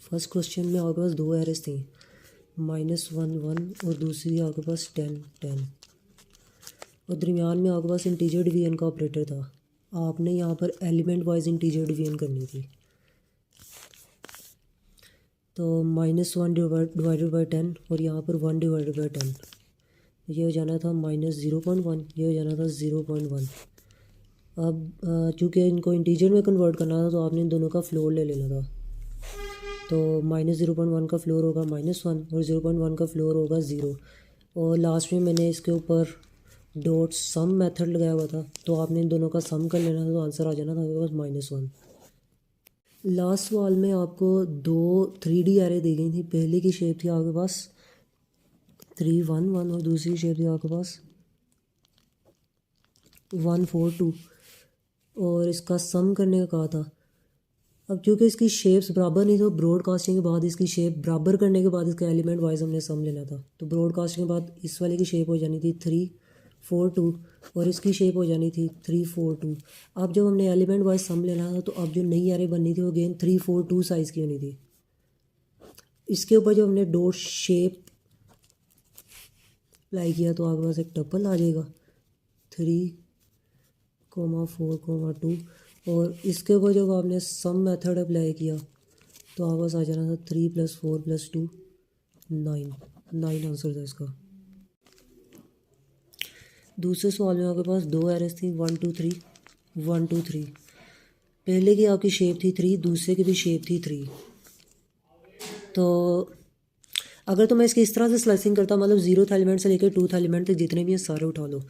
First question में आपके पास दो एरेज थी, -1 1 और दूसरी आपके पास 10 10 और दरमियान में आपके पास इंटीजर डिवीजन का ऑपरेटर था। आपने यहाँ पर एलिमेंट वाइज इंटीजर डिवीजन करनी थी। तो -1 डिवाइडेड बाई 10 और यहाँ पर 1 डिवाइडेड बाई 10, ये हो जाना था -0.1, ये हो जाना था 0.1। अब चूँकि इनको इंटीजर में कन्वर्ट करना था तो आपने इन दोनों का फ्लोर ले लेना था। तो -0.1 का फ्लोर होगा -1 और 0.1 का फ्लोर होगा 0। और लास्ट में मैंने इसके ऊपर डॉट सम मेथड लगाया हुआ था, तो आपने इन दोनों का सम कर लेना था, तो आंसर आ जाना था आपके पास -1। लास्ट सवाल में आपको दो 3D एरे दी गई थी। पहले की शेप थी आपके पास 3 1 1 और दूसरी शेप थी आपके पास 1 4 2 और इसका सम करने का कहा था। अब क्योंकि इसकी शेप्स बराबर नहीं, तो ब्रॉडकास्टिंग के बाद इसकी शेप बराबर करने के बाद इसका एलिमेंट वाइज हमने सम लेना था। तो ब्रॉडकास्टिंग के बाद इस वाले की शेप हो जानी थी 3 4 2 और इसकी शेप हो जानी थी 3 4 2। अब जब हमने एलिमेंट वाइज सम लेना था तो अब जो नई एरे बननी थी वो अगेन 3 4 2 साइज़ की होनी थी। इसके ऊपर जब हमने डॉट शेप अप्लाई किया तो आपके पास एक टपल आ जाएगा 3 4 2 और इसके ऊपर जब आपने सम मेथड अप्लाई किया तो आपके पास आ जाना था 3 + 4 + 2 9 आंसर था इसका। दूसरे सवाल में आपके पास दो एरेज थी 1 2 3 1 2 3। पहले की आपकी शेप थी 3, दूसरे की भी शेप थी 3। तो अगर तो मैं इसकी इस तरह से स्लाइसिंग करता, मतलब 0th एलिमेंट से लेकर 2th एलिमेंट तक जितने भी हैं सारे उठा लो,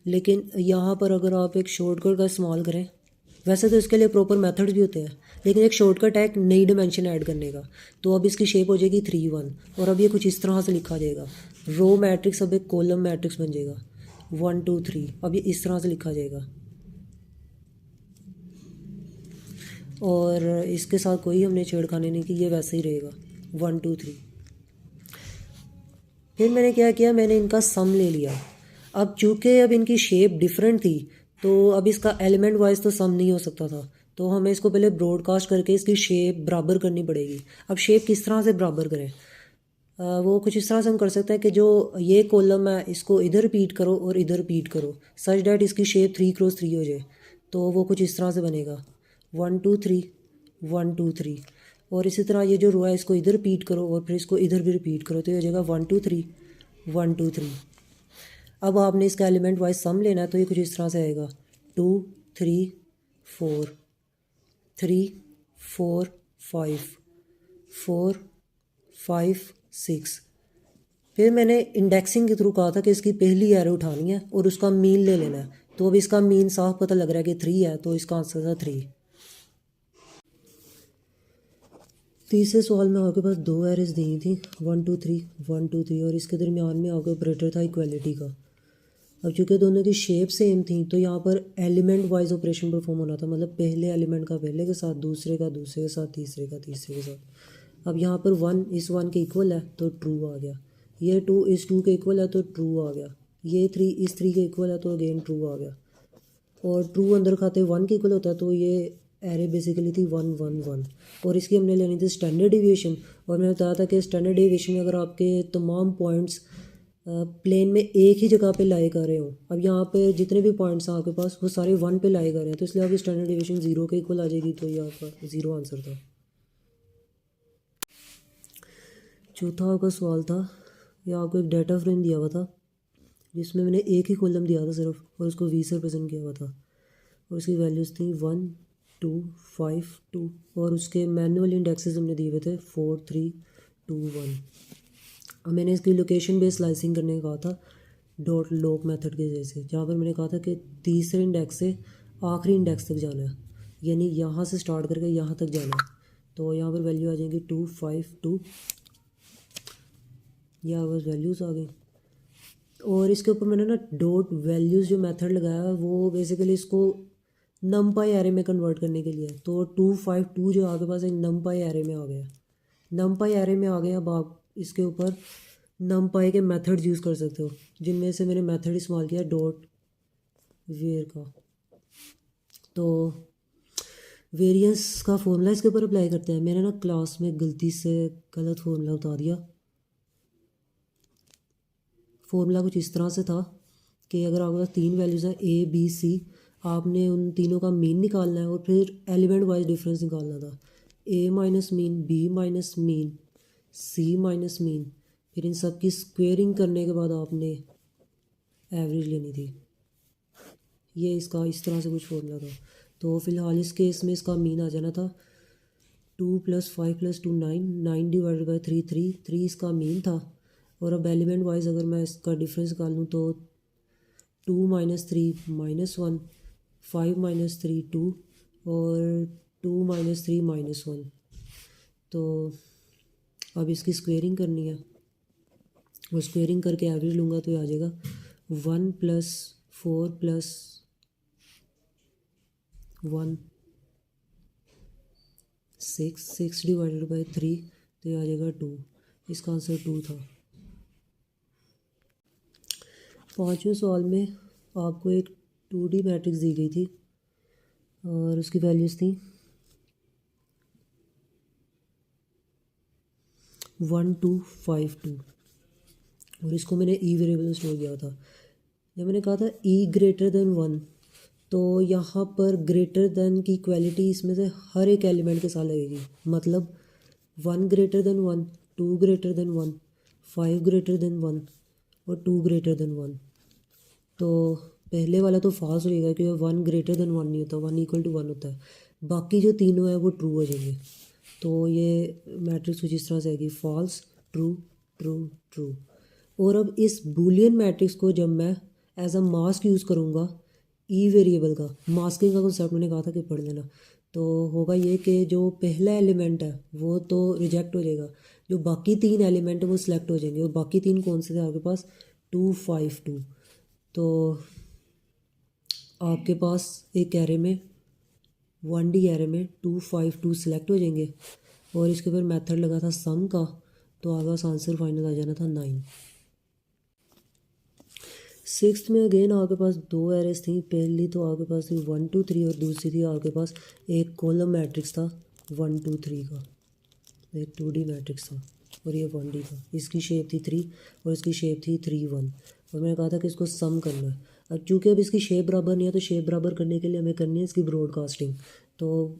लेकिन यहाँ पर अगर आप एक शॉर्टकट का इस्तेमाल करें, वैसे तो इसके लिए प्रॉपर मेथड भी होते हैं, लेकिन एक शॉर्टकट है एक नई डिमेंशन ऐड करने का। तो अब इसकी शेप हो जाएगी 3 1 और अब ये कुछ इस तरह से लिखा जाएगा। रो मैट्रिक्स अब एक कॉलम मैट्रिक्स बन जाएगा 1 2 3। अब ये इस तरह से लिखा जाएगा और इसके साथ कोई हमने छेड़खानी नहीं की, ये वैसे ही रहेगा 1 2 3। फिर मैंने क्या किया, मैंने इनका सम ले लिया। अब चूँकि अब इनकी शेप डिफरेंट थी तो अब इसका एलिमेंट वाइज तो सम नहीं हो सकता था, तो हमें इसको पहले ब्रॉडकास्ट करके इसकी शेप बराबर करनी पड़ेगी। अब शेप किस तरह से बराबर करें, वो कुछ इस तरह से हम कर सकते हैं कि जो ये कॉलम है इसको इधर रिपीट करो और इधर रिपीट करो सच डैट इसकी शेप 3 × 3 हो जाए। तो वो कुछ इस तरह से बनेगा 1 2 3 1 2 3। और इसी तरह ये जो रो है इसको इधर रिपीट करो और फिर इसको इधर भी रिपीट करो, तो ये हो जाएगा 1 2 3 1 2 3। अब आपने इसका एलिमेंट वाइज सम लेना है, तो ये कुछ इस तरह से आएगा 2 3 4 3 4 5 4 5 6। फिर मैंने इंडेक्सिंग के थ्रू कहा था कि इसकी पहली एरो उठानी है और उसका मीन ले लेना है। तो अब इसका मीन साफ पता लग रहा है कि 3 है, तो इसका आंसर था 3। तीसरे सवाल में आपके पास दो एरेज दी थी 1 2 3 1 2 3 और इसके दरमियान में आपका ऑपरेटर था इक्वालिटी का। अब चूँकि दोनों की शेप सेम थी तो यहाँ पर एलिमेंट वाइज ऑपरेशन परफॉर्म होना था, मतलब पहले एलिमेंट का पहले के साथ, दूसरे का दूसरे के साथ, तीसरे का तीसरे के साथ। अब यहाँ पर 1 इस 1 के इक्वल है तो ट्रू आ गया, ये 2 इस 2 के इक्वल है तो ट्रू आ गया, ये 3 इस 3 के इक्वल है तो अगेन ट्रू आ गया। और ट्रू अंदर खाते 1 के इक्वल होता है, तो ये एरे बेसिकली थी 1 1 1 और इसकी हमने लेनी थी स्टैंडर्ड डिविएशन। और मैंने बताया था कि स्टैंडर्ड डिविएशन में अगर आपके तमाम पॉइंट्स प्लेन में एक ही जगह पे लाए कर रहे हो, अब यहाँ पे जितने भी पॉइंट्स हैं आपके पास वो सारे 1 पे लाए कर रहे हैं, तो इसलिए आपकी स्टैंडर्ड डिविएशन 0 के इक्वल आ जाएगी, तो ये आपका 0 आंसर था। चौथा आपका सवाल था, यह आपको एक डाटा फ्रेम दिया हुआ था जिसमें मैंने एक ही कॉलम दिया था सिर्फ और उसको 20 से रिप्रेजेंट किया हुआ था और उसकी वैल्यूज़ थी 1 2 5 2 और उसके मैनुअल इंडेक्सेस हमने दिए हुए थे 4 3 2 1। अब मैंने इसकी लोकेशन बेस्ड स्लाइसिंग करने का कहा था डॉट लॉक मेथड के जैसे, जहाँ पर मैंने कहा था कि तीसरे इंडेक्स से आखिरी इंडेक्स तक जाना है, यानी यहाँ से स्टार्ट करके यहाँ तक जाना है। तो यहाँ पर वैल्यू आ जाएगी 2 5 2, यहाँ बस वैल्यूज़ आ गई। और इसके ऊपर मैंने ना डॉट वैल्यूज़ जो मेथड लगाया वो बेसिकली इसको नमपाई एरे में कन्वर्ट करने के लिए। तो 2 5 2 जो आपके पास एक नमपाई एरे में आ गया, नमपाई एरे में आ गया। अब आप इसके ऊपर नमपाई के मेथड्स यूज़ कर सकते हो, जिनमें से मैंने मेथड इस्तेमाल किया डॉट वेयर का। तो वेरिएंस का फॉर्मूला इसके ऊपर अप्लाई करते हैं। मैंने ना क्लास में गलती से गलत फॉर्मूला बता दिया। फॉर्मूला कुछ इस तरह से था कि अगर आपके पास तीन वैल्यूज़ हैं ए बी सी, आपने उन तीनों का मीन निकालना है और फिर एलिमेंट वाइज डिफरेंस निकालना था। A minus mean, B minus mean, C minus mean, फिर इन सब की स्क्वेयरिंग करने के बाद आपने एवरेज लेनी थी। ये इसका इस तरह से कुछ फॉर्मूला था। तो फिलहाल इस केस में इसका मीन आ जाना था 2 + 5 + 2 9, 9 डिवाइडेड बाई 3 3, 3 इसका मीन था। और अब एलिमेंट वाइज अगर मैं इसका डिफरेंस निकाल लूँ तो 2 - 3 -1, 5 - 3 2 और 2 - 3 -1। तो अब इसकी स्क्वेयरिंग करनी है और स्क्वेयरिंग करके एवरेज लूँगा तो ये आ जाएगा 1 + 4 + 1 6, 6 डिवाइडेड बाई 3, तो ये आ जाएगा 2। इसका आंसर 2 था। पाँचवें सवाल में आपको एक 2D मैट्रिक्स दी गई थी और उसकी वैल्यूज़ थी 1 2 5 2 और इसको मैंने ई वेरिएबल में स्टोर किया था। जब मैंने कहा था ई ग्रेटर देन 1, तो यहाँ पर ग्रेटर देन की इक्वालिटी इसमें से हर एक एलिमेंट के साथ लगेगी। मतलब 1 greater than 1, 2 greater than 1, 5 greater than 1 और 2 ग्रेटर देन 1। तो पहले वाला तो फॉल्स हो जाएगा क्योंकि 1 ग्रेटर देन 1 नहीं होता, 1 = 1 होता है। बाकी जो तीनों है वो ट्रू हो जाएंगे। तो ये मैट्रिक्स कुछ इस तरह से आएगी, फॉल्स, ट्रू, ट्रू, ट्रू। और अब इस बूलियन मैट्रिक्स को जब मैं एज अ मास्क यूज़ करूँगा ई वेरिएबल का, मास्किंग का कॉन्सेप्ट मैंने कहा था कि पढ़ लेना, तो होगा ये कि जो पहला एलिमेंट है वो तो रिजेक्ट हो जाएगा, जो बाकी तीन एलिमेंट है वो सिलेक्ट हो जाएंगे। और बाकी तीन कौन से थे आपके पास? 2 5 2। तो आपके पास एक एरे में 1D एरे में 2 5 2 सिलेक्ट हो जाएंगे और इसके ऊपर मेथड लगा था सम का, तो आपके पास आंसर फाइनल आ जाना था 9। सिक्स्थ में अगेन आपके पास दो एरेज थी। पहली तो आपके पास थी 1 2 3 और दूसरी थी आपके पास एक कॉलम मैट्रिक्स था 1 2 3 का, एक 2D मैट्रिक्स था और ये 1D था। इसकी शेप थी 3 और इसकी शेप थी 3 1 और मैंने कहा था कि इसको सम करना है। अब चूँकि अब इसकी शेप बराबर नहीं है तो शेप बराबर करने के लिए हमें करनी है इसकी ब्रॉडकास्टिंग। तो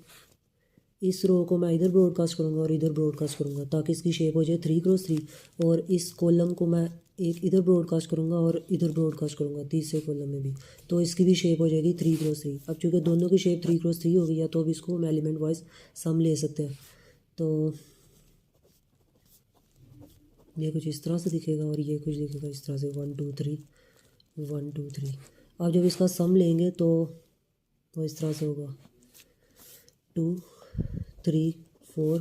इस रो को मैं इधर ब्रॉडकास्ट करूँगा और इधर ब्रॉडकास्ट करूँगा ताकि इसकी शेप हो जाए 3 × 3। और इस कॉलम को मैं एक इधर ब्रॉडकास्ट करूँगा और इधर ब्रॉडकास्ट करूँगा तीसरे कॉलम में भी, तो इसकी भी शेप हो जाएगी 3 × 3। अब चूँकि दोनों की शेप 3 × 3 हो गई है तो अब इसको हम एलिमेंट वाइज सम ले सकते हैं। तो ये कुछ इस तरह से दिखेगा और ये कुछ दिखेगा इस तरह से 1 2 3 1 2 3। अब जब इसका सम लेंगे तो वो इस तरह से होगा 2 3 4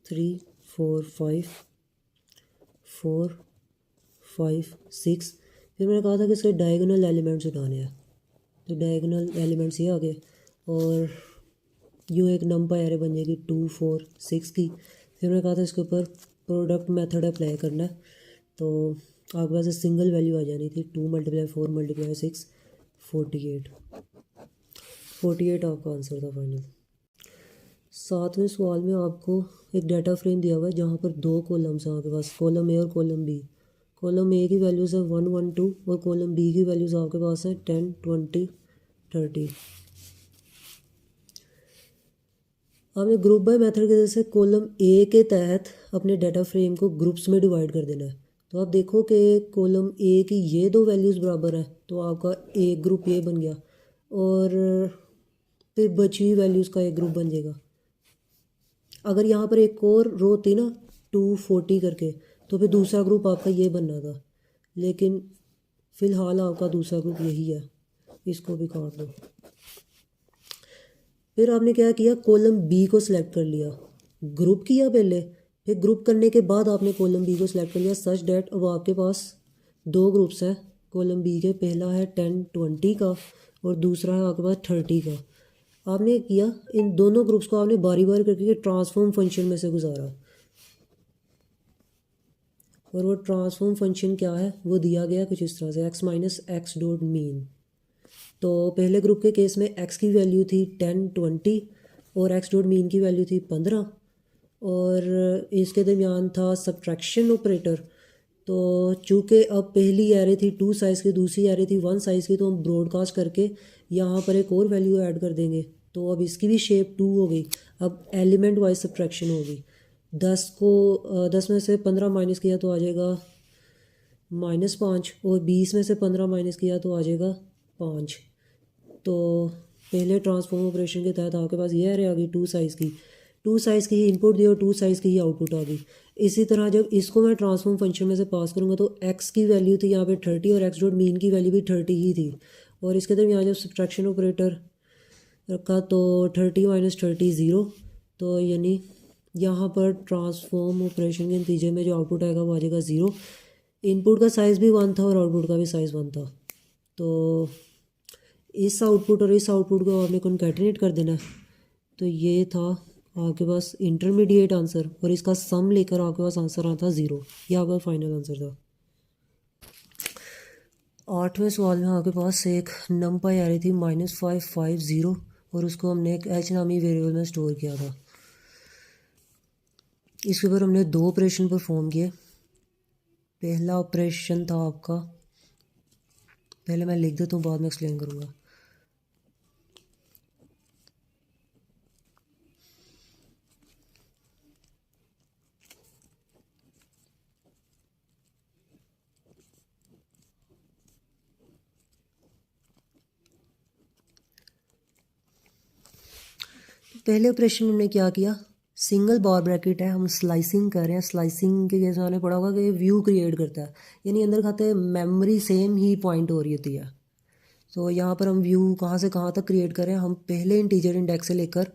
3 4 5 4 5 6। फिर मैंने कहा था कि इसके डायगोनल एलिमेंट्स उठाने हैं, तो डायगोनल एलिमेंट्स ये आ गए और यूँ एक नंबर एरे बन जाएगी 2 4 6 की। फिर मैंने कहा था इसके ऊपर प्रोडक्ट मेथड अप्लाई करना है, तो आपके पास सिंगल वैल्यू आ जानी थी 2 × 4 × 6 48। 48 आपका आंसर था फाइनल। सातवें सवाल में आपको एक डाटा फ्रेम दिया हुआ है जहाँ पर दो कॉलम्स हैं आपके पास, कॉलम ए और कॉलम बी। कॉलम ए की वैल्यूज़ है 1 1 2 और कॉलम बी की वैल्यूज़ आपके पास है 10 20 30। आपने ग्रुप बाय मेथड की वजह से कॉलम ए के तहत अपने डाटा फ्रेम को ग्रुप्स में डिवाइड कर देना है। तो आप देखो कि कॉलम ए की ये दो वैल्यूज़ बराबर है तो आपका एक ग्रुप ए बन गया और फिर बची हुई वैल्यूज़ का एक ग्रुप बन जाएगा। अगर यहाँ पर एक और रो होती ना 240 करके तो फिर दूसरा ग्रुप आपका ये बनना था, लेकिन फ़िलहाल आपका दूसरा ग्रुप यही है, इसको भी काट दो। फिर आपने क्या किया, कॉलम बी को सिलेक्ट कर लिया, ग्रुप किया पहले, फिर ग्रुप करने के बाद आपने कॉलम बी को सिलेक्ट कर लिया सच डैट अब आपके पास दो ग्रुप्स हैं कॉलम बी के। पहला है 10 20 का और दूसरा है आपके पास 30 का। आपने किया इन दोनों ग्रुप्स को आपने बारी बारी करके ट्रांसफॉर्म फंक्शन में से गुजारा और वो ट्रांसफॉर्म फंक्शन क्या है वो दिया गया कुछ इस तरह से x - x डॉट मीन। तो पहले ग्रुप के केस में x की वैल्यू थी 10 20 और x डॉट मीन की वैल्यू थी 15 और इसके दरमियान था सब्ट्रैक्शन ऑपरेटर। तो चूँकि अब पहली एरे थी 2 साइज़ की, दूसरी एरे थी 1 साइज़ की, तो हम ब्रॉडकास्ट करके यहाँ पर एक और वैल्यू ऐड कर देंगे। तो अब इसकी भी शेप 2 हो गई। अब एलिमेंट वाइज सब्ट्रैक्शन होगी। 10 में से 15 माइनस किया तो आ जाएगा -5 और 20 में से 15 माइनस किया तो आ जाएगा 5। तो पहले ट्रांसफॉर्म ऑपरेशन के तहत आपके पास ये एरे आ गई 2 साइज़ की, 2 साइज़ की ही इनपुट दी और 2 साइज़ की ही आउटपुट आ गई। इसी तरह जब इसको मैं ट्रांसफॉर्म फंक्शन में से पास करूँगा तो x की वैल्यू थी यहाँ पे 30 और x डॉट मीन की वैल्यू भी 30 ही थी। और इसके दरमियान जब सब्ट्रैक्शन ऑपरेटर रखा तो 30 माइनस 30 0। तो यानी यहाँ पर ट्रांसफॉर्म ऑपरेशन के नतीजे में जो आउटपुट आएगा वो आ जाएगा 0। इनपुट का साइज़ भी 1 था और आउटपुट का भी साइज़ 1 था। तो इस आउटपुट और इस आउटपुट को आपने कॉन्कैटिनेट कर देना है। तो ये था आपके पास इंटरमीडिएट आंसर और इसका सम लेकर आपके पास आंसर आता 0। ये आपका फाइनल आंसर था। 8वें सवाल में आपके पास एक नंपाई आ रही थी -550 और उसको हमने एक h नामी वेरिएबल में स्टोर किया था। इसके ऊपर हमने 2 ऑपरेशन परफॉर्म किए। पहला ऑपरेशन था आपका, पहले मैं लिख देता हूँ बाद में एक्सप्लेन करूँगा। पहले ऑपरेशन में हमने क्या किया, सिंगल बार ब्रैकेट है, हम स्लाइसिंग कर रहे हैं। स्लाइसिंग के केस में हमने पढ़ा होगा कि व्यू क्रिएट करता है, यानी अंदर खाते मेमोरी सेम ही पॉइंट हो रही होती है। तो यहाँ पर हम व्यू कहाँ से कहाँ तक क्रिएट कर रहे हैं, हम पहले इंटीजर इंडेक्स से लेकर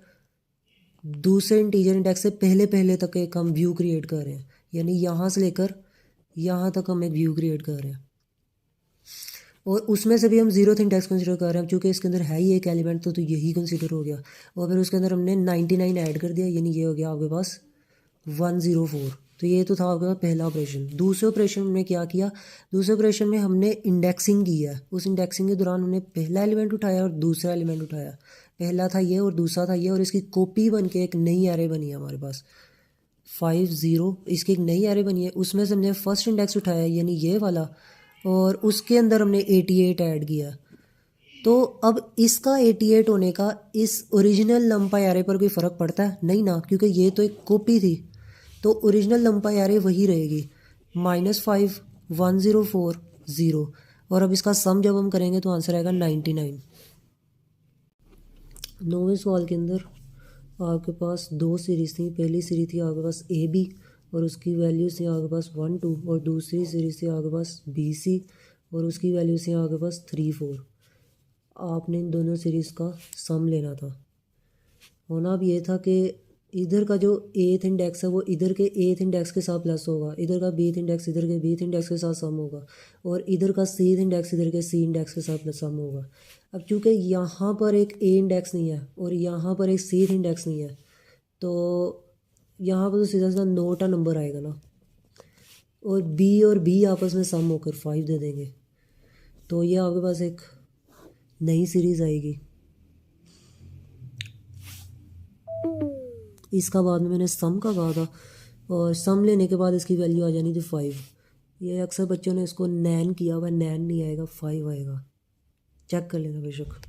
दूसरे इंटीजर इंडेक्स से पहले पहले तक एक हम व्यू क्रिएट कर रहे हैं, यानी यहाँ से लेकर यहाँ तक हम एक व्यू क्रिएट कर रहे हैं। और उसमें से भी हम 0th इंडेक्स कंसिडर कर रहे हैं, क्योंकि इसके अंदर है ही एक एलिमेंट तो यही कंसिडर हो गया। और फिर उसके अंदर हमने 99 ऐड कर दिया, यानी ये हो गया आपके पास 104। तो ये तो था आपके पास पहला ऑपरेशन। दूसरे ऑपरेशन में क्या किया, दूसरे ऑपरेशन में हमने इंडेक्सिंग की है। उस इंडेक्सिंग के दौरान हमने पहला एलिमेंट उठाया और दूसरा एलिमेंट उठाया। पहला था ये और दूसरा था ये, और इसकी कॉपी बन के एक नई एरे बनी है हमारे पास 50। इसकी एक नई एरे बनी है, उसमें से हमने फर्स्ट इंडेक्स उठाया यानी ये वाला, और उसके अंदर हमने 88 ऐड किया। तो अब इसका 88 होने का इस ओरिजिनल नंपाई एरे पर कोई फ़र्क पड़ता है? नहीं ना, क्योंकि ये तो एक कॉपी थी। तो ओरिजिनल नंपाई एरे वही रहेगी -5 104 0। और अब इसका सम जब हम करेंगे तो आंसर आएगा 99। 9वें सवाल के अंदर आपके पास 2 सीरीज़ थी। पहली सीरीज़ थी आपके पास AB और उसकी वैल्यूज़ थी आपके पास 1 2, और दूसरी सीरीज़ थी आपके पास BC और उसकी वैल्यूज़ थी आपके पास 3 4। आपने इन दोनों सीरीज़ का सम लेना था। होना अब ये था कि इधर का जो 8th इंडेक्स है वो इधर के 8th इंडेक्स के साथ प्लस होगा, इधर का 20th इंडेक्स इधर के 20th इंडेक्स के साथ सम होगा, और इधर का 6th इंडेक्स इधर के C इंडेक्स के साथ सम होगा। अब चूँकि यहाँ पर एक A इंडेक्स नहीं है और यहाँ पर एक 6th इंडेक्स नहीं है, तो यहाँ पर तो सीधा सीधा नोट नंबर आएगा ना, और B आपस में सम होकर 5 दे देंगे। तो ये आपके पास एक नई सीरीज़ आएगी। इसका बाद में मैंने सम का कहा था, और सम लेने के बाद इसकी वैल्यू आ जानी थी 5। ये अक्सर बच्चों ने इसको नैन किया हुआ, नैन नहीं आएगा 5 आएगा, चेक कर लेना बेशक।